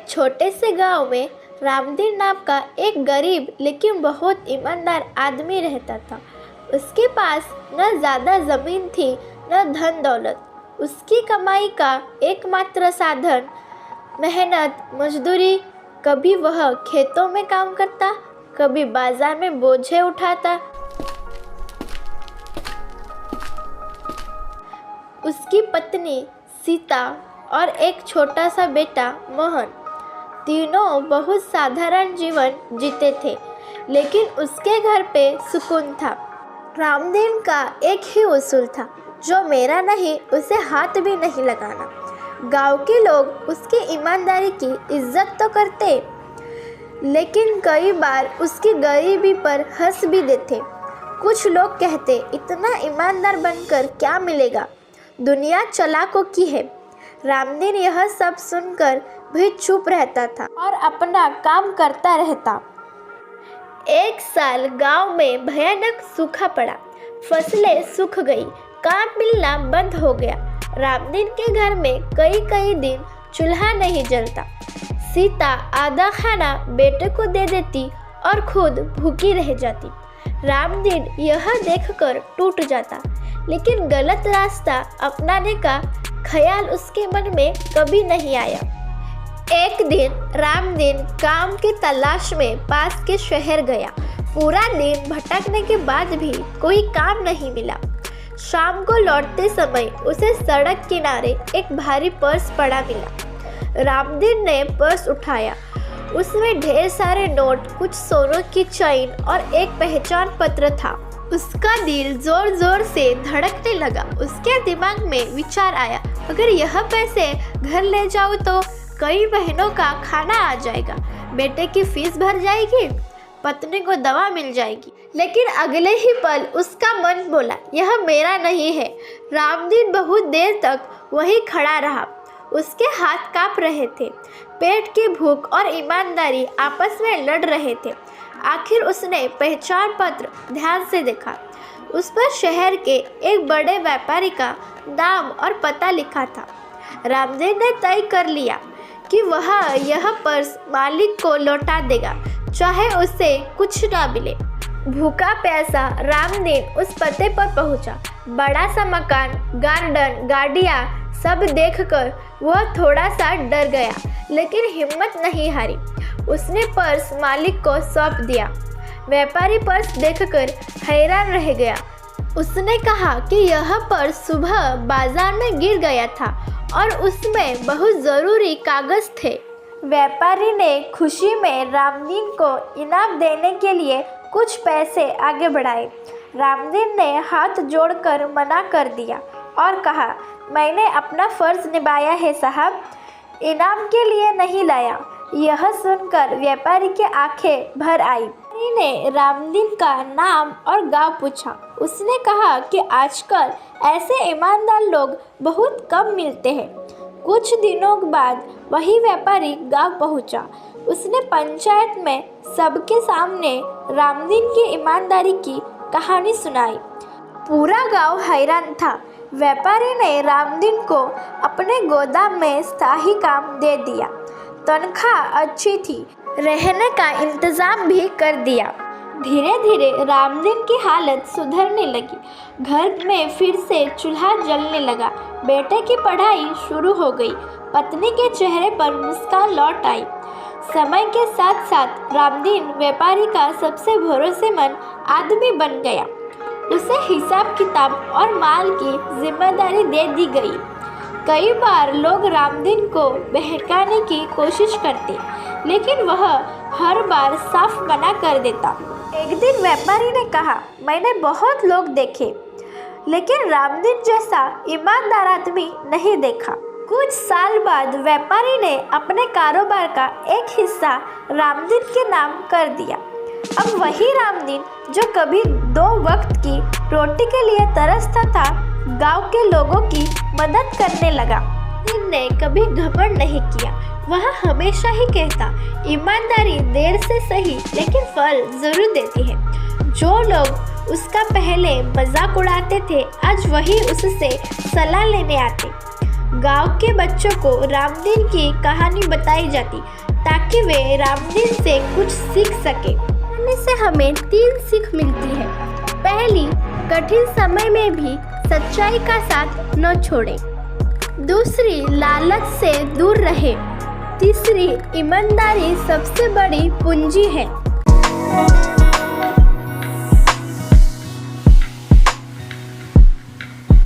एक छोटे से गांव में रामदीन नाम का एक गरीब लेकिन बहुत ईमानदार आदमी रहता था। उसके पास न ज़्यादा ज़मीन थी न धन दौलत। उसकी कमाई का एकमात्र साधन मेहनत मजदूरी। कभी वह खेतों में काम करता, कभी बाजार में बोझे उठाता। उसकी पत्नी सीता और एक छोटा सा बेटा मोहन, तीनों बहुत साधारण जीवन जीते थे, लेकिन उसके घर पे सुकून था। रामदीन का एक ही उसूल था, जो मेरा नहीं उसे हाथ भी नहीं लगाना। गांव के लोग उसकी ईमानदारी की इज्जत तो करते, लेकिन कई बार उसकी गरीबी पर हंस भी देते। कुछ लोग कहते, इतना ईमानदार बनकर क्या मिलेगा, दुनिया चालाकों की है। रामदीन यह सब सुनकर भी चुप रहता था और अपना काम करता रहता। एक साल गांव में भयानक सूखा पड़ा। फसलें सूख गई, काम मिलना बंद हो गया। रामदीन के घर में कई दिन चूल्हा नहीं जलता। सीता आधा खाना बेटे को दे देती और खुद भूखी रह जाती। रामदीन यह देखकर टूट जाता, लेकिन गलत रास्ता अपनाने का ख्याल उसके मन में कभी नहीं आया। एक दिन रामदीन काम की तलाश में पास के शहर गया। पूरा दिन भटकने के बाद भी कोई काम नहीं मिला। शाम को लौटते समय उसे सड़क किनारे एक भारी पर्स पड़ा मिला। रामदीन ने पर्स उठाया। उसमें ढेर सारे नोट, कुछ सोने की चेन और एक पहचान पत्र था। उसका दिल जोर जोर से धड़कने लगा। उसके दिमाग में विचार आया, अगर यह पैसे घर ले जाऊँ तो कई महीनों का खाना आ जाएगा, बेटे की फीस भर जाएगी, पत्नी को दवा मिल जाएगी। लेकिन अगले ही पल उसका मन बोला, यह मेरा नहीं है। रामदीन बहुत देर तक वहीं खड़ा रहा। उसके हाथ कांप रहे थे। पेट की भूख और ईमानदारी आपस में लड़ रहे थे। आखिर उसने पहचान पत्र ध्यान से देखा। उस पर शहर के एक बड़े व्यापारी का नाम और पता लिखा था। रामदीन ने तय कर लिया कि वह यह पर्स मालिक को लौटा देगा, चाहे उसे कुछ ना मिले। भूखा प्यासा रामदीन उस पते पर पहुंचा। बड़ा सा मकान, गार्डन, गाड़ियाँ सब देखकर वह थोड़ा सा डर गया, लेकिन हिम्मत नहीं हारी। उसने पर्स मालिक को सौंप दिया। व्यापारी पर्स देखकर हैरान रह गया। उसने कहा कि यह पर्स सुबह बाजार में गिर गया था और उसमें बहुत ज़रूरी कागज़ थे। व्यापारी ने खुशी में रामदीन को इनाम देने के लिए कुछ पैसे आगे बढ़ाए। रामदीन ने हाथ जोड़कर मना कर दिया और कहा, मैंने अपना फ़र्ज़ निभाया है साहब, इनाम के लिए नहीं लाया। यह सुनकर व्यापारी की आंखें भर आई। व्यापारी ने रामदीन का नाम और गांव पूछा। उसने कहा कि आजकल ऐसे ईमानदार लोग बहुत कम मिलते हैं। कुछ दिनों बाद वही व्यापारी गांव पहुंचा। उसने पंचायत में सबके सामने रामदीन की ईमानदारी की कहानी सुनाई। पूरा गांव हैरान था। व्यापारी ने रामदीन को अपने गोदाम में स्थायी काम दे दिया। तनख्वाह अच्छी थी, रहने का इंतज़ाम भी कर दिया। धीरे धीरे रामदीन की हालत सुधरने लगी। घर में फिर से चूल्हा जलने लगा। बेटे की पढ़ाई शुरू हो गई। पत्नी के चेहरे पर मुस्कान लौट आई। समय के साथ साथ रामदीन व्यापारी का सबसे भरोसेमंद आदमी बन गया। उसे हिसाब किताब और माल की जिम्मेदारी दे दी गई। कई बार लोग रामदीन को बहकाने की कोशिश करते, लेकिन वह हर बार साफ मना कर देता। एक दिन व्यापारी ने कहा, मैंने बहुत लोग देखे, लेकिन रामदीन जैसा ईमानदार आदमी नहीं देखा। कुछ साल बाद व्यापारी ने अपने कारोबार का एक हिस्सा रामदीन के नाम कर दिया। अब वही रामदीन जो कभी 2 वक्त की रोटी के लिए तरसता था, गांव के लोगों की मदद करने लगा। रामदीन ने कभी घमंड नहीं किया। वह हमेशा ही कहता, ईमानदारी देर से सही लेकिन फल जरूर देती है। जो लोग उसका पहले मजाक उड़ाते थे, आज वही उससे सलाह लेने आते। गांव के बच्चों को रामदीन की कहानी बताई जाती ताकि वे रामदीन से कुछ सीख सके। कहानी से हमें 3 सीख मिलती है। पहली, कठिन समय में भी सच्चाई का साथ न छोड़ें। दूसरी, लालच से दूर रहे। तीसरी, ईमानदारी सबसे बड़ी पूंजी है।